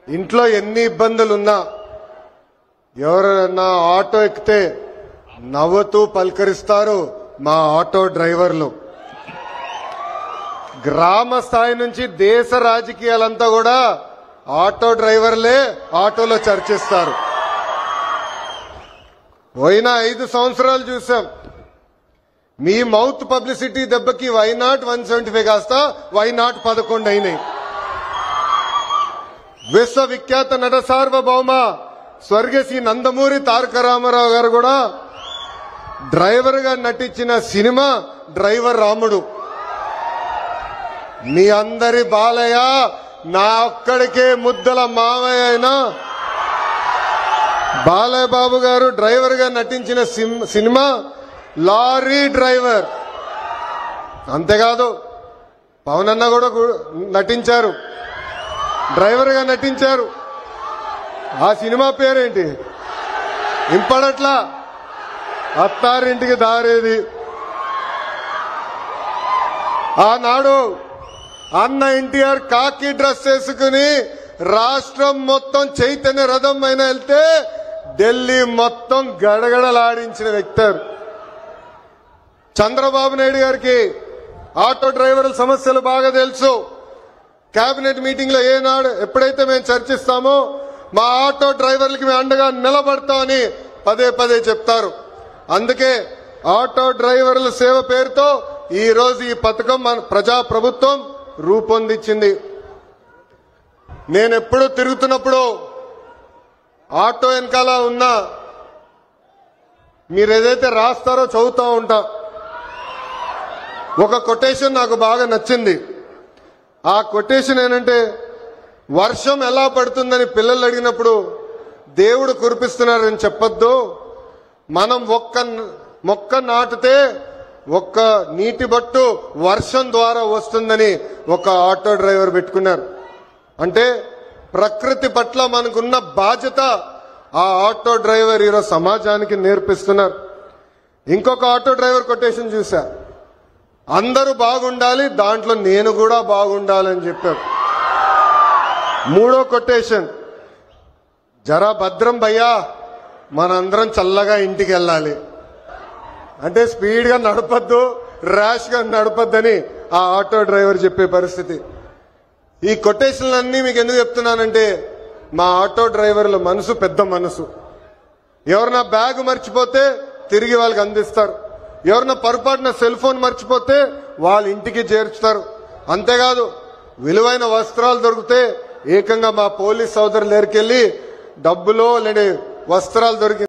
ఇంట్లో ఎన్ని ఇబ్బందులున్నా ఎవరైనా ఆటో ఎక్కితే నవ్వుతూ పలకరిస్తారు మా ఆటో డ్రైవర్లు. గ్రామ స్థాయి నుంచి దేశ రాజకీయాలంతా కూడా ఆటో డ్రైవర్లే ఆటోలో చర్చిస్తారు. పోయిన 5 సంవత్సరాలు చూసాం. మీ మౌత్ పబ్లిసిటీ దెబ్బకి వైనాట్ 175 కాస్త వైనాట్ 11 అయినాయి. విశ్వవిఖ్యాత నట సార్వభౌమ స్వర్గశ్రీ నందమూరి తారక రామారావు గారు కూడా డ్రైవర్ గా నటించిన సినిమా డ్రైవర్ రాముడు. మీ అందరి బాలయ్య నా ఒక్కడికే ముద్దల మావయ్య అయినా బాలయ్య బాబు గారు డ్రైవర్ గా నటించిన సినిమా లారీ డ్రైవర్. అంతేకాదు పవన్ అన్న కూడా నటించారు, డ్రైవర్ గా నటించారు. ఆ సినిమా పేరేంటి ఇంపడట్లా, అత్తారింటికి దారేది. ఆనాడు అన్న ఎన్టీఆర్ కాకి డ్రెస్ వేసుకుని రాష్ట్రం మొత్తం చైతన్య రథం పైన వెళ్తే ఢిల్లీ మొత్తం గడగడలాడించిన వ్యక్తి. చంద్రబాబు నాయుడు గారికి ఆటో డ్రైవర్ల సమస్యలు బాగా తెలుసు. కేబినెట్ మీటింగ్ లో ఏనాడు ఎప్పుడైతే మేము చర్చిస్తామో మా ఆటో డ్రైవర్లకి మేము అండగా నిలబడతామని పదే పదే చెప్తారు. అందుకే ఆటో డ్రైవర్ల సేవ పేరుతో ఈ రోజు ఈ పథకం మన ప్రజా ప్రభుత్వం రూపొందించింది. నేను ఎప్పుడు తిరుగుతున్నప్పుడు ఆటో వెనకాల ఉన్నా మీరు ఏదైతే రాస్తారో చదువుతూ ఉంటా. ఒక కొటేషన్ నాకు బాగా నచ్చింది. ఆ కొటేషన్ ఏంటంటే, వర్షం ఎలా పడుతుందని పిల్లలు అడిగినప్పుడు దేవుడు కురిపిస్తున్నారని చెప్పొద్దు, మనం ఒక్క మొక్క నాటితే ఒక్క నీటి బట్టు వర్షం ద్వారా వస్తుందని ఒక ఆటో డ్రైవర్ పెట్టుకున్నారు. అంటే ప్రకృతి పట్ల మనకున్న బాధ్యత ఆ ఆటో డ్రైవర్ ఈరోజు సమాజానికి నేర్పిస్తున్నారు. ఇంకొక ఆటో డ్రైవర్ కొటేషన్ చూసా, అందరూ బాగుండాలి దాంట్లో నేను కూడా బాగుండాలని చెప్పారు. మూడో కొటేషన్, జరా భద్రం భయ్యా మనందరం చల్లగా ఇంటికి వెళ్ళాలి. అంటే స్పీడ్ గా నడపద్దు, ర్యాష్ గా నడపద్దని ఆ ఆటో డ్రైవర్ చెప్పే పరిస్థితి. ఈ కొటేషన్లన్నీ మీకు ఎందుకు చెప్తున్నానంటే, మా ఆటో డ్రైవర్ల మనసు పెద్ద మనసు. ఎవరన్నా బ్యాగ్ మర్చిపోతే తిరిగి వాళ్ళకి అందిస్తారు, ఎవరన్నా పొరపాటున సెల్ ఫోన్ మర్చిపోతే వాళ్ళ ఇంటికి చేర్చుతారు. అంతేకాదు విలువైన వస్త్రాలు దొరికితే ఏకంగా మా పోలీస్ సోదరులు దగ్గరికి వెళ్ళి డబ్బులో లేని వస్త్రాలు దొరికి